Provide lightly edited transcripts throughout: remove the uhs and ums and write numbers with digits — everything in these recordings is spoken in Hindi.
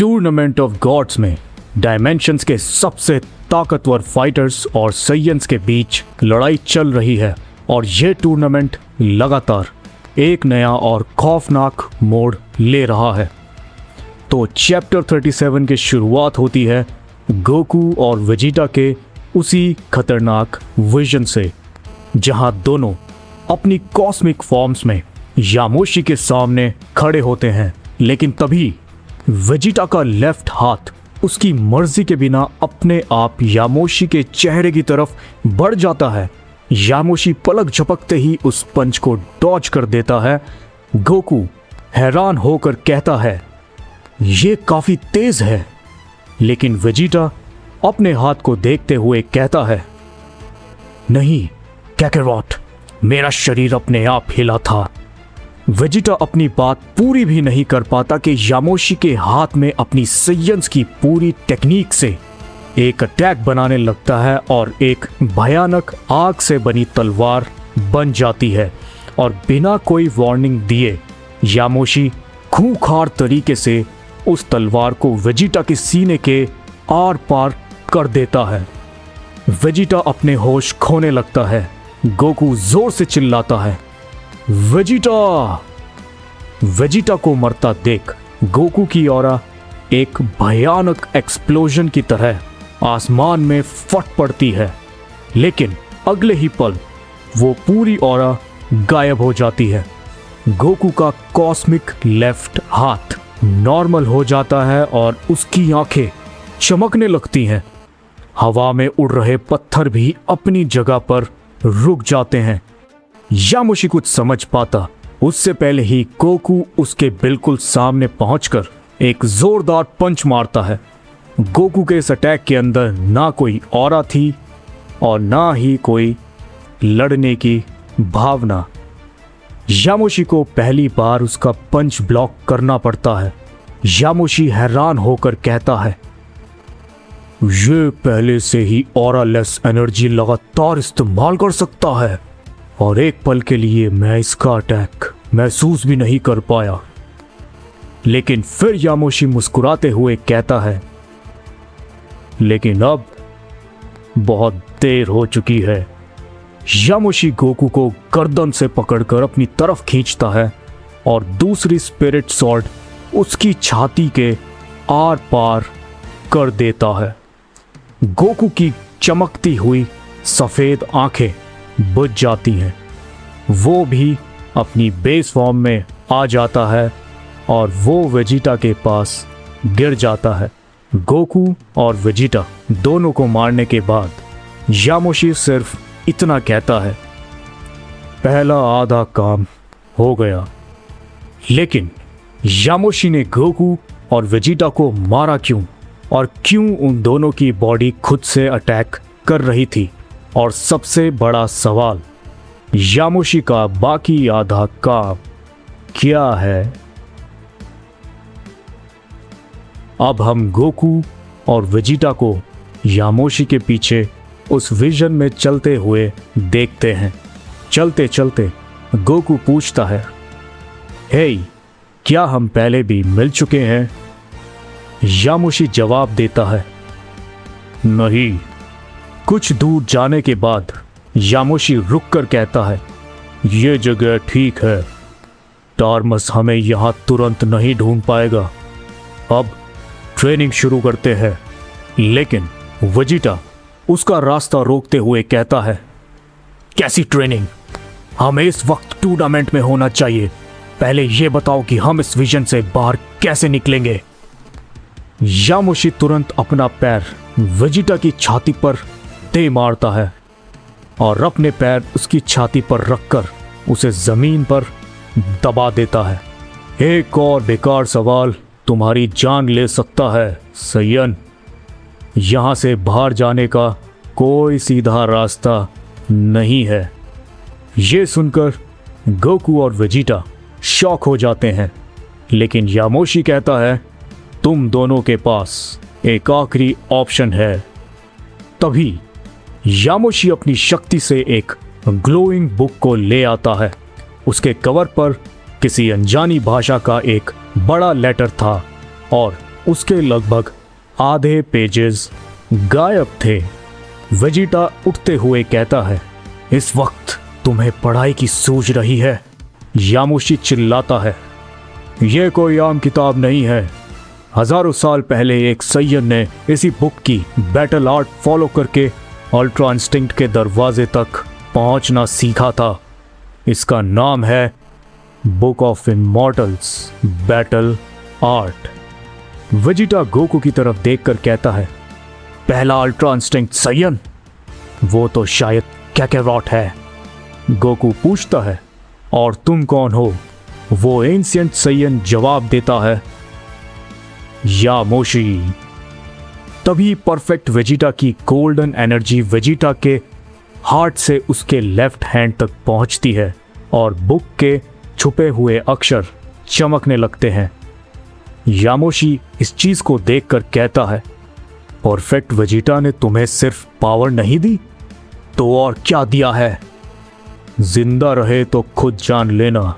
टूर्नामेंट ऑफ गॉड्स में डायमेंशंस के सबसे ताकतवर फाइटर्स और सैयन्स के बीच लड़ाई चल रही है और ये टूर्नामेंट लगातार एक नया और खौफनाक मोड़ ले रहा है। तो चैप्टर 37 की शुरुआत होती है गोकू और वेजिटा के उसी खतरनाक विजन से, जहां दोनों अपनी कॉस्मिक फॉर्म्स में यामोशी के सामने खड़े होते हैं। लेकिन तभी वेजिटा का लेफ्ट हाथ उसकी मर्जी के बिना अपने आप यामोशी के चेहरे की तरफ बढ़ जाता है। यामोशी पलक झपकते ही उस पंच को डॉज कर देता है। गोकू हैरान होकर कहता है, ये काफी तेज है। लेकिन वेजिटा अपने हाथ को देखते हुए कहता है, नहीं कैकेरॉट, मेरा शरीर अपने आप हिला था। वेजिटा अपनी बात पूरी भी नहीं कर पाता कि यामोशी के हाथ में अपनी सैयन्स की पूरी टेक्निक से एक अटैक बनाने लगता है और एक भयानक आग से बनी तलवार बन जाती है। और बिना कोई वार्निंग दिए यामोशी खूंखार तरीके से उस तलवार को वेजिटा के सीने के आर पार कर देता है। वेजिटा अपने होश खोने लगता है। गोकू जोर से चिल्लाता है, वेजिटा! वेजिटा को मरता देख गोकू की ऑरा एक भयानक एक्सप्लोजन की तरह आसमान में फट पड़ती है। लेकिन अगले ही पल वो पूरी ऑरा गायब हो जाती है। गोकू का कॉस्मिक लेफ्ट हाथ नॉर्मल हो जाता है और उसकी आंखें चमकने लगती हैं। हवा में उड़ रहे पत्थर भी अपनी जगह पर रुक जाते हैं। यामोशी कुछ समझ पाता उससे पहले ही गोकू उसके बिल्कुल सामने पहुंचकर एक जोरदार पंच मारता है। गोकू के इस अटैक के अंदर ना कोई ऑरा थी और ना ही कोई लड़ने की भावना। यामोशी को पहली बार उसका पंच ब्लॉक करना पड़ता है। यामोशी हैरान होकर कहता है, ये पहले से ही ऑरा लेस एनर्जी लगातार इस्तेमाल कर सकता है और एक पल के लिए मैं इसका अटैक महसूस भी नहीं कर पाया। लेकिन फिर यामोशी मुस्कुराते हुए कहता है, लेकिन अब बहुत देर हो चुकी है। यामोशी गोकू को गर्दन से पकड़कर अपनी तरफ खींचता है और दूसरी स्पिरिट सॉर्ड उसकी छाती के आर पार कर देता है। गोकू की चमकती हुई सफेद आंखें बुझ जाती हैं। वो भी अपनी बेस फॉर्म में आ जाता है और वो वेजिटा के पास गिर जाता है। गोकू और वेजिटा दोनों को मारने के बाद यामोशी सिर्फ इतना कहता है, पहला आधा काम हो गया। लेकिन यामोशी ने गोकू और वेजिटा को मारा क्यों और क्यों उन दोनों की बॉडी खुद से अटैक कर रही थी? और सबसे बड़ा सवाल, यामोशी का बाकी आधा काम क्या है? अब हम गोकू और वेजिटा को यामोशी के पीछे उस विजन में चलते हुए देखते हैं। चलते चलते गोकू पूछता है, हे, क्या हम पहले भी मिल चुके हैं? यामोशी जवाब देता है, नहीं। कुछ दूर जाने के बाद यामोशी रुककर कहता है, ये जगह ठीक है, टार्मस हमें यहां तुरंत नहीं ढूंढ पाएगा। अब ट्रेनिंग शुरू करते हैं। लेकिन वेजिटा उसका रास्ता रोकते हुए कहता है, कैसी ट्रेनिंग? हमें इस वक्त टूर्नामेंट में होना चाहिए। पहले यह बताओ कि हम इस विजन से बाहर कैसे निकलेंगे। यामोशी तुरंत अपना पैर वेजिटा की छाती पर दे मारता है और अपने पैर उसकी छाती पर रखकर उसे जमीन पर दबा देता है। एक और बेकार सवाल तुम्हारी जान ले सकता है सैयन। यहां से बाहर जाने का कोई सीधा रास्ता नहीं है। ये सुनकर गोकू और वेजिटा शॉक हो जाते हैं। लेकिन यामोशी कहता है, तुम दोनों के पास एक आखिरी ऑप्शन है। तभी यामोशी अपनी शक्ति से एक ग्लोइंग बुक को ले आता है। उसके कवर पर किसी अनजानी भाषा का एक बड़ा लेटर था और उसके लगभग आधे पेजेस गायब थे। वेजिटा उठते हुए कहता है, इस वक्त तुम्हें पढ़ाई की सूझ रही है? यामोशी चिल्लाता है, यह कोई आम किताब नहीं है। हजारों साल पहले एक सैयन ने इसी बुक की बैटल आर्ट फॉलो करके अल्ट्रा इंस्टिंक्ट के दरवाजे तक पहुंचना सीखा था। इसका नाम है book of immortals battle art. Vegeta Goku की तरफ देखकर कहता है, पहला अल्ट्रा इंस्टिंक्ट सैयन? वो तो शायद कैकेरॉट है। गोकू पूछता है, और तुम कौन हो? वो एंशिएंट सैयन जवाब देता है, यामोशी। तभी परफेक्ट वेजिटा की गोल्डन एनर्जी वेजिटा के हार्ट से उसके लेफ्ट हैंड तक पहुंचती है और बुक के छुपे हुए अक्षर चमकने लगते हैं। यामोशी इस चीज को देखकर कहता है, परफेक्ट वेजिटा ने तुम्हें सिर्फ पावर नहीं दी तो और क्या दिया है? जिंदा रहे तो खुद जान लेना,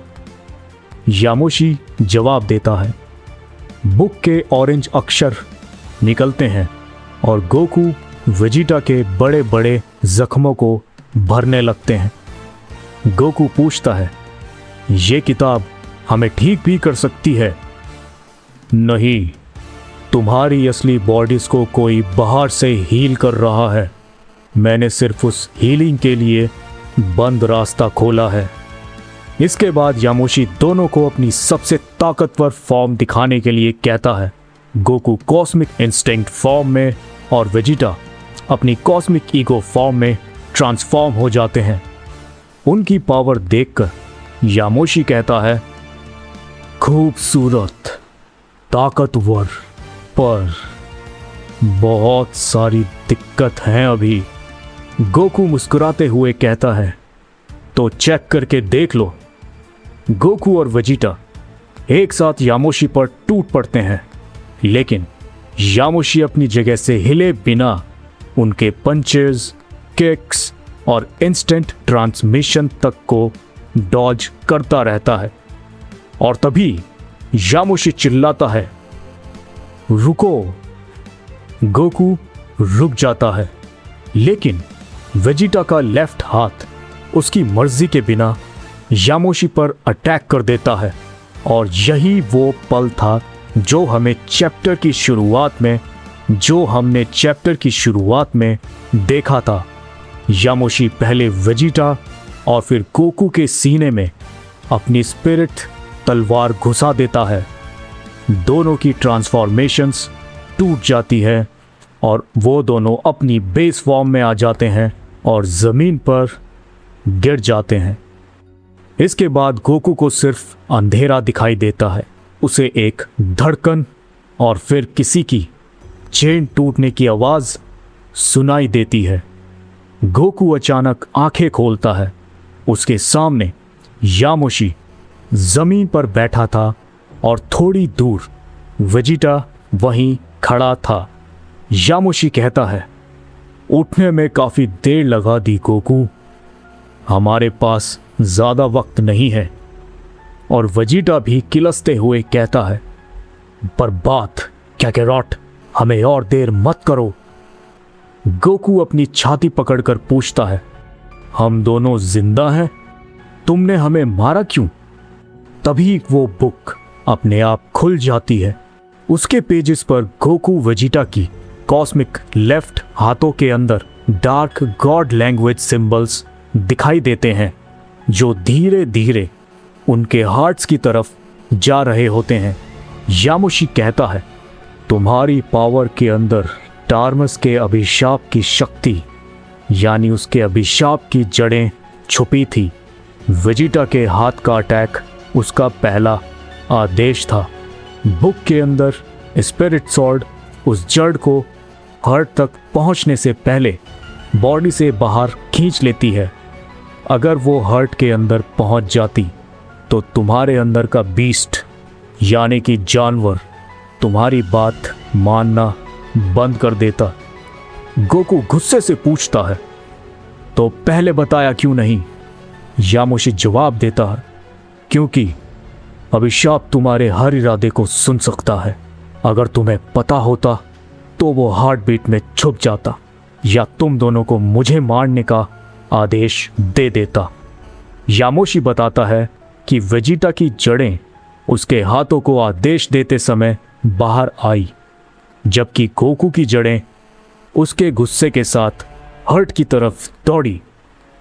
यामोशी जवाब देता है। बुक के ऑरेंज अक्षर निकलते हैं और गोकू वेजिटा के बड़े बड़े जख्मों को भरने लगते हैं। गोकू पूछता है, ये किताब हमें ठीक भी कर सकती है? नहीं, तुम्हारी असली बॉडीज को कोई बाहर से हील कर रहा है। मैंने सिर्फ उस हीलिंग के लिए बंद रास्ता खोला है। इसके बाद यामोशी दोनों को अपनी सबसे ताकतवर फॉर्म दिखाने के लिए कहता है। गोकू कॉस्मिक इंस्टिंक्ट फॉर्म में और वेजिटा अपनी कॉस्मिक ईगो फॉर्म में ट्रांसफॉर्म हो जाते हैं। उनकी पावर देखकर यामोशी कहता है, खूबसूरत, ताकतवर, पर बहुत सारी दिक्कत हैं अभी। गोकू मुस्कुराते हुए कहता है, तो चेक करके देख लो। गोकू और वेजिटा एक साथ यामोशी पर टूट पड़ते हैं, लेकिन यामोशी अपनी जगह से हिले बिना उनके पंचेस, किक्स और इंस्टेंट ट्रांसमिशन तक को डॉज करता रहता है। और तभी यामोशी चिल्लाता है, रुको। गोकू रुक जाता है, लेकिन वेजिटा का लेफ्ट हाथ उसकी मर्जी के बिना यामोशी पर अटैक कर देता है। और यही वो पल था जो हमने चैप्टर की शुरुआत में देखा था। यामोशी पहले वेजिटा और फिर गोकू के सीने में अपनी स्पिरिट तलवार घुसा देता है। दोनों की ट्रांसफॉर्मेशंस टूट जाती है और वो दोनों अपनी बेस फॉर्म में आ जाते हैं और जमीन पर गिर जाते हैं। इसके बाद गोकू को सिर्फ अंधेरा दिखाई देता है। उसे एक धड़कन और फिर किसी की चेन टूटने की आवाज सुनाई देती है। गोकू अचानक आंखें खोलता है। उसके सामने यामोशी जमीन पर बैठा था और थोड़ी दूर वेजिटा वहीं खड़ा था। यामोशी कहता है, उठने में काफी देर लगा दी गोकू, हमारे पास ज्यादा वक्त नहीं है। और वेजिटा भी किलसते हुए कहता है, बर्बाद कैकेरॉट, हमें और देर मत करो। गोकू अपनी छाती पकड़कर पूछता है, हम दोनों जिंदा हैं? तुमने हमें मारा क्यों? तभी वो बुक अपने आप खुल जाती है। उसके पेजेस पर गोकू वेजिटा की कॉस्मिक लेफ्ट हाथों के अंदर डार्क गॉड लैंग्वेज सिंबल्स दिखाई देते हैं, जो धीरे धीरे उनके हार्ट्स की तरफ जा रहे होते हैं। यामोशी कहता है, तुम्हारी पावर के अंदर टार्मस के अभिशाप की शक्ति, यानी उसके अभिशाप की जड़ें छुपी थी। वेजिटा के हाथ का अटैक उसका पहला आदेश था। बुक के अंदर स्पिरिट सॉर्ड उस जड़ को हार्ट तक पहुंचने से पहले बॉडी से बाहर खींच लेती है। अगर वो हार्ट के अंदर पहुंच जाती तो तुम्हारे अंदर का बीस्ट, यानी कि जानवर, तुम्हारी बात मानना बंद कर देता। गोकू गुस्से से पूछता है, तो पहले बताया क्यों नहीं? यामोशी जवाब देता है, क्योंकि अभिशाप तुम्हारे हर इरादे को सुन सकता है। अगर तुम्हें पता होता तो वो हार्ट बीट में छुप जाता या तुम दोनों को मुझे मारने का आदेश दे देता। यामोशी बताता है कि वेजिटा की जड़ें उसके हाथों को आदेश देते समय बाहर आई, जबकि गोकू की जड़ें उसके गुस्से के साथ हर्ट की तरफ दौड़ी।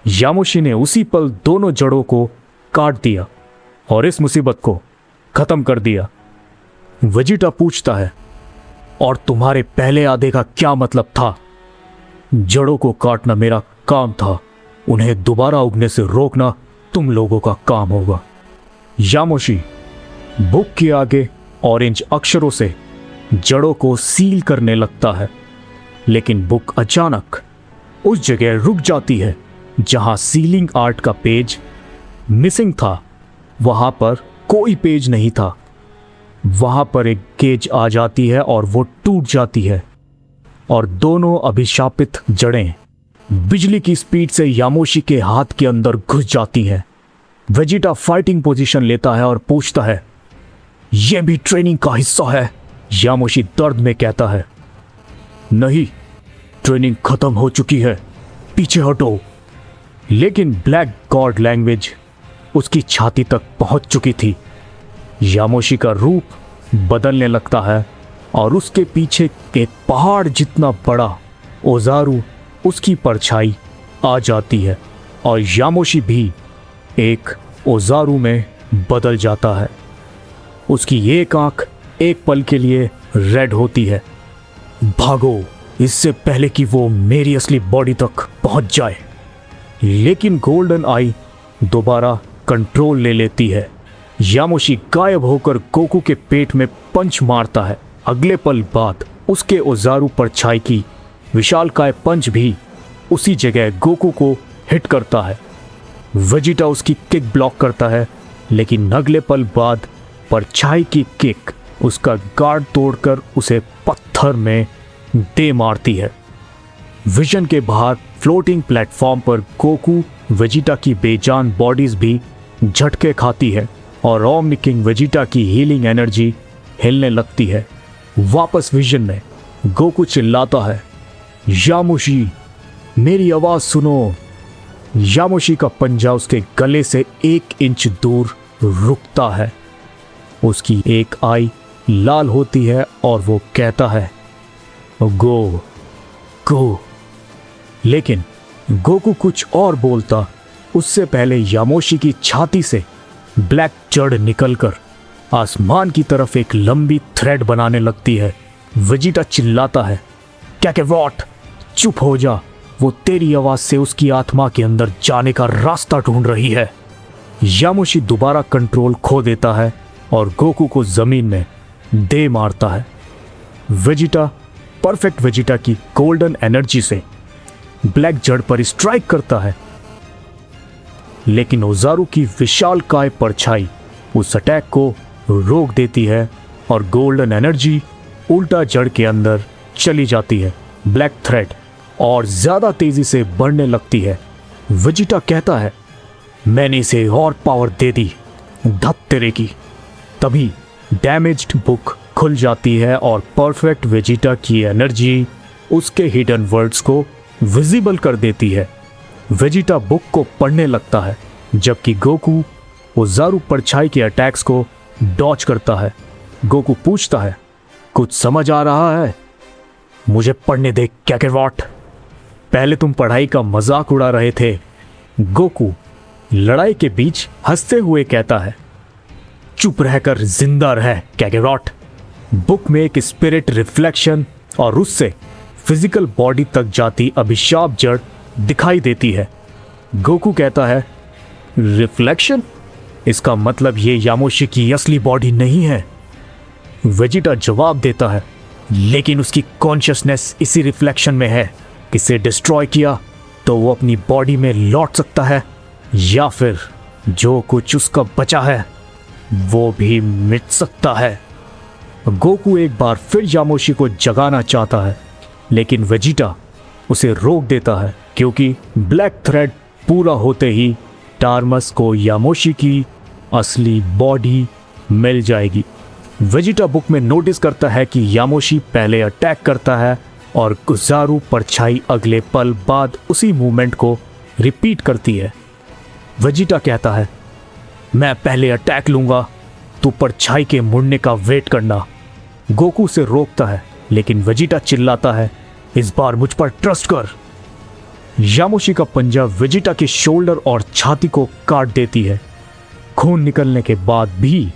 यामोशी ने उसी पल दोनों जड़ों को काट दिया और इस मुसीबत को खत्म कर दिया। वेजिटा पूछता है, और तुम्हारे पहले आधे का क्या मतलब था? जड़ों को काटना मेरा काम था, उन्हें दोबारा उगने से रोकना तुम लोगों का काम होगा। यामोशी बुक के आगे ऑरेंज अक्षरों से जड़ों को सील करने लगता है, लेकिन बुक अचानक उस जगह रुक जाती है जहां सीलिंग आर्ट का पेज मिसिंग था। वहां पर कोई पेज नहीं था। वहां पर एक गेज आ जाती है और वो टूट जाती है और दोनों अभिशापित जड़ें बिजली की स्पीड से यामोशी के हाथ के अंदर घुस जाती हैं। वेजिटा फाइटिंग पोजीशन लेता है और पूछता है, यह भी ट्रेनिंग का हिस्सा है? यामोशी दर्द में कहता है, नहीं, ट्रेनिंग खत्म हो चुकी है, पीछे हटो। लेकिन ब्लैक गॉड लैंग्वेज उसकी छाती तक पहुंच चुकी थी। यामोशी का रूप बदलने लगता है और उसके पीछे के पहाड़ जितना बड़ा ओजारू उसकी परछाई आ जाती है और यामोशी भी एक ओजारू में बदल जाता है। उसकी एक आंख एक पल के लिए रेड होती है। भागो, इससे पहले कि वो मेरी असली बॉडी तक पहुंच जाए। लेकिन गोल्डन आई दोबारा कंट्रोल ले लेती है। यामोशी गायब होकर गोकू के पेट में पंच मारता है। अगले पल बाद उसके ओजारू परछाई की विशालकाय पंच भी उसी जगह गोकू को हिट करता है। वेजिटा उसकी किक ब्लॉक करता है, लेकिन अगले पल बाद परछाई की किक उसका गार्ड तोड़कर उसे पत्थर में दे मारती है। विजन के बाहर फ्लोटिंग प्लेटफॉर्म पर गोकू वेजिटा की बेजान बॉडीज भी झटके खाती है और ओमनी किंग वेजिटा की हीलिंग एनर्जी हिलने लगती है। वापस विजन में गोकू चिल्लाता है, यामोशी, मेरी आवाज सुनो। यामोशी का पंजा उसके गले से 1 इंच दूर रुकता है। उसकी एक आई लाल होती है और वो कहता है, गो गो। लेकिन गोकू कुछ और बोलता उससे पहले यामोशी की छाती से ब्लैक जड़ निकलकर आसमान की तरफ एक लंबी थ्रेड बनाने लगती है। वेजिटा चिल्लाता है, कैकेवॉट, चुप हो जा, वो तेरी आवाज से उसकी आत्मा के अंदर जाने का रास्ता ढूंढ रही है। यामोशी दोबारा कंट्रोल खो देता है और गोकू को जमीन में दे मारता है। वेजिटा परफेक्ट वेजिटा की गोल्डन एनर्जी से ब्लैक जड़ पर स्ट्राइक करता है, लेकिन ओजारू की विशालकाय परछाई उस अटैक को रोक देती है और गोल्डन एनर्जी उल्टा जड़ के अंदर चली जाती है। ब्लैक थ्रेड और ज्यादा तेजी से बढ़ने लगती है। वेजिटा कहता है, मैंने इसे और पावर दे दी, धत तेरे की। तभी डैमेज्ड बुक खुल जाती है और परफेक्ट वेजिटा की एनर्जी उसके हिडन वर्ड्स को विजिबल कर देती है। वेजिटा बुक को पढ़ने लगता है, जबकि गोकू ओजारू परछाई के अटैक्स को डॉच करता है। गोकू पूछता है, कुछ समझ आ रहा है? मुझे पढ़ने दे कैकेवॉट। पहले तुम पढ़ाई का मजाक उड़ा रहे थे। गोकू लड़ाई के बीच हंसते हुए कहता है, चुप रहकर जिंदा रह कैकेवॉट। बुक में एक स्पिरिट रिफ्लेक्शन और उससे फिजिकल बॉडी तक जाती अभिशाप जड़ दिखाई देती है। गोकू कहता है, रिफ्लेक्शन? इसका मतलब ये यामोशी की असली बॉडी नहीं है। वेजिटा जवाब देता है, लेकिन उसकी कॉन्शियसनेस इसी रिफ्लेक्शन में है। इसे डिस्ट्रॉय किया तो वो अपनी बॉडी में लौट सकता है, या फिर जो कुछ उसका बचा है वो भी मिट सकता है। गोकू एक बार फिर यामोशी को जगाना चाहता है, लेकिन वेजिटा उसे रोक देता है, क्योंकि ब्लैक थ्रेड पूरा होते ही टार्मस को यामोशी की असली बॉडी मिल जाएगी। वेजिटा बुक में नोटिस करता है कि यामोशी पहले अटैक करता है और ओजारू परछाई अगले पल बाद उसी मूवमेंट को रिपीट करती है। वेजिटा कहता है, मैं पहले अटैक लूंगा, तू परछाई के मुड़ने का वेट करना। गोकू उसे रोकता है, लेकिन वेजिटा चिल्लाता है, इस बार मुझ पर ट्रस्ट कर। यामोशी का पंजा वेजिटा के शोल्डर और छाती को काट देती है। खून निकलने के बाद भी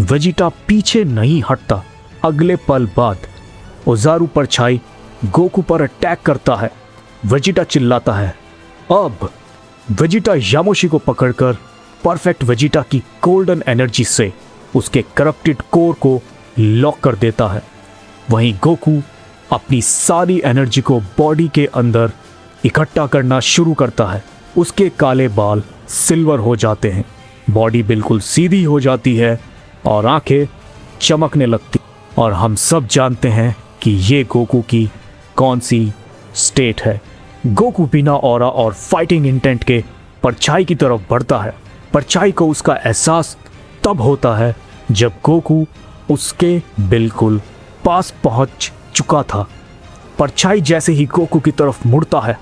वेजिटा पीछे नहीं हटता। अगले पल बाद ओजारू परछाई गोकू पर अटैक करता है। वेजिटा चिल्लाता है। अब वेजिटा यामोशी को पकड़कर परफेक्ट वेजिटा की गोल्डन एनर्जी से उसके करप्टेड कोर को लॉक कर देता है। वहीं गोकू अपनी सारी एनर्जी को बॉडी के अंदर इकट्ठा करना शुरू करता है। उसके काले बाल सिल्वर हो जाते हैं, बॉडी बिल्कुल सीधी हो जाती है और आंखें चमकने लगती। और हम सब जानते हैं कि ये गोकू की कौन सी स्टेट है। गोकू बिना ऑरा और फाइटिंग इंटेंट के परछाई की तरफ बढ़ता है। परछाई को उसका एहसास तब होता है जब गोकू उसके बिल्कुल पास पहुंच चुका था। परछाई जैसे ही गोकू की तरफ मुड़ता है,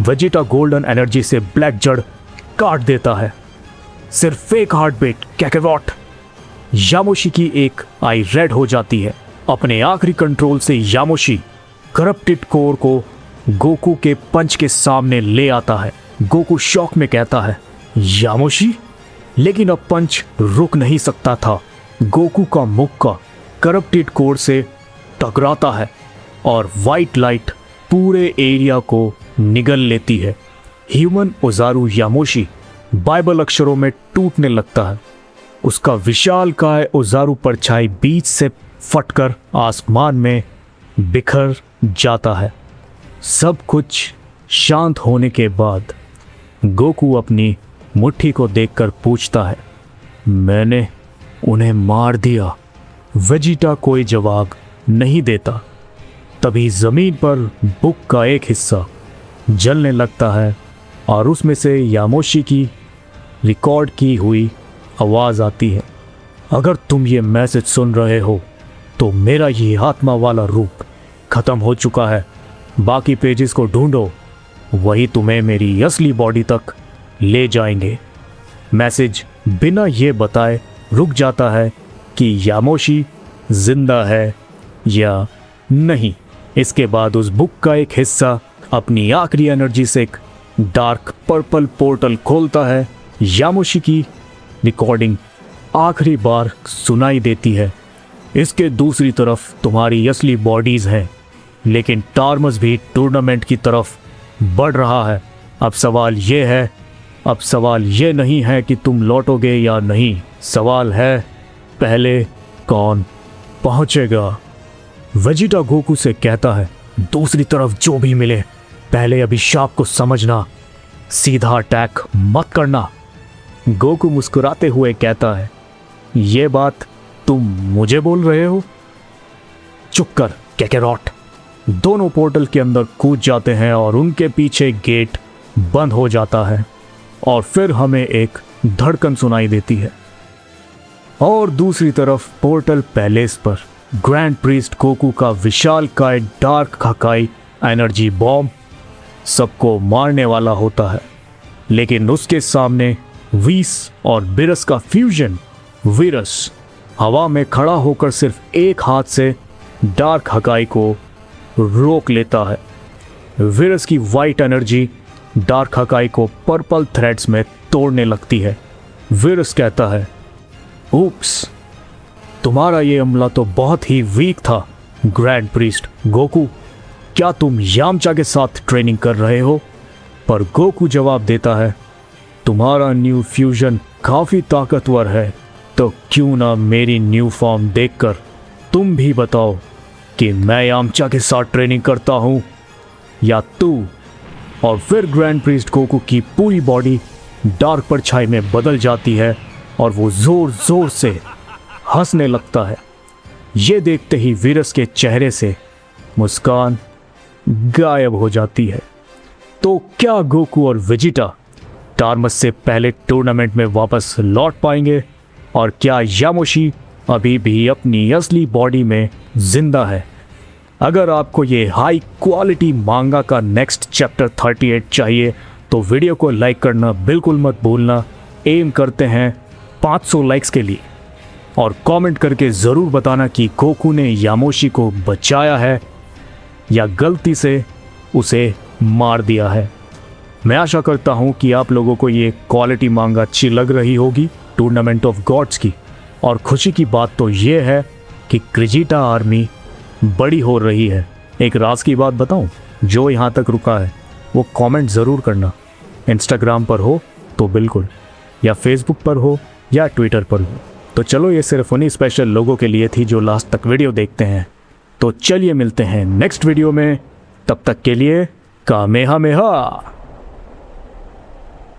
वेजिटा गोल्डन एनर्जी से ब्लैक जड़ काट देता है। सिर्फ एक हार्ट बीट कैकेरॉट। यामोशी की एक आई रेड हो जाती है। अपने आखिरी कंट्रोल से यामोशी करप्टेड कोर को गोकू के पंच के सामने ले आता है। गोकू शॉक में कहता है, यामोशी? लेकिन अब पंच रुक नहीं सकता था। गोकू का मुक्का करप्टेड कोर से टकराता है और वाइट लाइट पूरे एरिया को निगल लेती है। ह्यूमन ओजारू यामोशी बाइबल अक्षरों में टूटने लगता है। उसका विशालकाय ओजारू परछाई बीच से फटकर आसमान में बिखर जाता है। सब कुछ शांत होने के बाद गोकू अपनी मुट्ठी को देखकर पूछता है, मैंने उन्हें मार दिया? वेजिटा कोई जवाब नहीं देता। तभी जमीन पर बुक का एक हिस्सा जलने लगता है और उसमें से यामोशी की रिकॉर्ड की हुई आवाज़ आती है, अगर तुम ये मैसेज सुन रहे हो तो मेरा ये आत्मा वाला रूप ख़त्म हो चुका है। बाकी पेजेस को ढूंढो, वही तुम्हें मेरी असली बॉडी तक ले जाएंगे। मैसेज बिना ये बताए रुक जाता है कि यामोशी जिंदा है या नहीं। इसके बाद उस बुक का एक हिस्सा अपनी आखिरी एनर्जी से एक डार्क पर्पल पोर्टल खोलता है। यामोशी की रिकॉर्डिंग आखिरी बार सुनाई देती है, इसके दूसरी तरफ तुम्हारी असली बॉडीज हैं, लेकिन टार्मस भी टूर्नामेंट की तरफ बढ़ रहा है। अब सवाल ये नहीं है कि तुम लौटोगे या नहीं, सवाल है पहले कौन पहुंचेगा। वेजिटा गोकू से कहता है, दूसरी तरफ जो भी मिले पहले अभिशाप को समझना, सीधा अटैक मत करना। गोकू मुस्कुराते हुए कहता है, ये बात तुम मुझे बोल रहे हो? चुप कर कैकेरॉट। दोनों पोर्टल के अंदर कूद जाते हैं और उनके पीछे गेट बंद हो जाता है और फिर हमें एक धड़कन सुनाई देती है। और दूसरी तरफ पोर्टल पैलेस पर ग्रैंड प्रीस्ट गोकू का विशालकाय डार्क हकाई एनर्जी बॉम्ब सबको मारने वाला होता है, लेकिन उसके सामने वीस और बिरस का फ्यूजन। वीरस हवा में खड़ा होकर सिर्फ एक हाथ से डार्क हकाई को रोक लेता है। वीरस की वाइट एनर्जी डार्क हकाई को पर्पल थ्रेड्स में तोड़ने लगती है। वीरस कहता है, ऊप्स, तुम्हारा ये हमला तो बहुत ही वीक था ग्रैंड प्रीस्ट गोकू। क्या तुम यामचा के साथ ट्रेनिंग कर रहे हो? पर गोकू जवाब देता है, तुम्हारा न्यू फ्यूजन काफी ताकतवर है, तो क्यों ना मेरी न्यू फॉर्म देखकर तुम भी बताओ कि मैं यामचा के साथ ट्रेनिंग करता हूं या तू। और फिर ग्रैंड प्रीस्ट गोकू की पूरी बॉडी डार्क परछाई में बदल जाती है और वो जोर जोर से हंसने लगता है। ये देखते ही वीरस के चेहरे से मुस्कान गायब हो जाती है। तो क्या गोकू और वेजिटा टार्मस से पहले टूर्नामेंट में वापस लौट पाएंगे? और क्या यामोशी अभी भी अपनी असली बॉडी में जिंदा है। अगर आपको ये हाई क्वालिटी मांगा का नेक्स्ट चैप्टर 38 चाहिए तो वीडियो को लाइक करना बिल्कुल मत भूलना। एम करते हैं 500 लाइक्स के लिए, और कमेंट करके ज़रूर बताना कि गोकू ने यामोशी को बचाया है या गलती से उसे मार दिया है। मैं आशा करता हूँ कि आप लोगों को ये क्वालिटी मांगा अच्छी लग रही होगी टूर्नामेंट ऑफ गॉड्स की। और खुशी की बात तो ये है कि क्रिजिटा आर्मी बड़ी हो रही है। एक राज की बात बताऊं, जो यहाँ तक रुका है वो कमेंट ज़रूर करना। इंस्टाग्राम पर हो तो बिल्कुल, या फेसबुक पर हो या ट्विटर पर हो। तो चलो, ये सिर्फ उन्हीं स्पेशल लोगों के लिए थी जो लास्ट तक वीडियो देखते हैं। तो चलिए मिलते हैं नेक्स्ट वीडियो में, तब तक के लिए कामेहामेहा।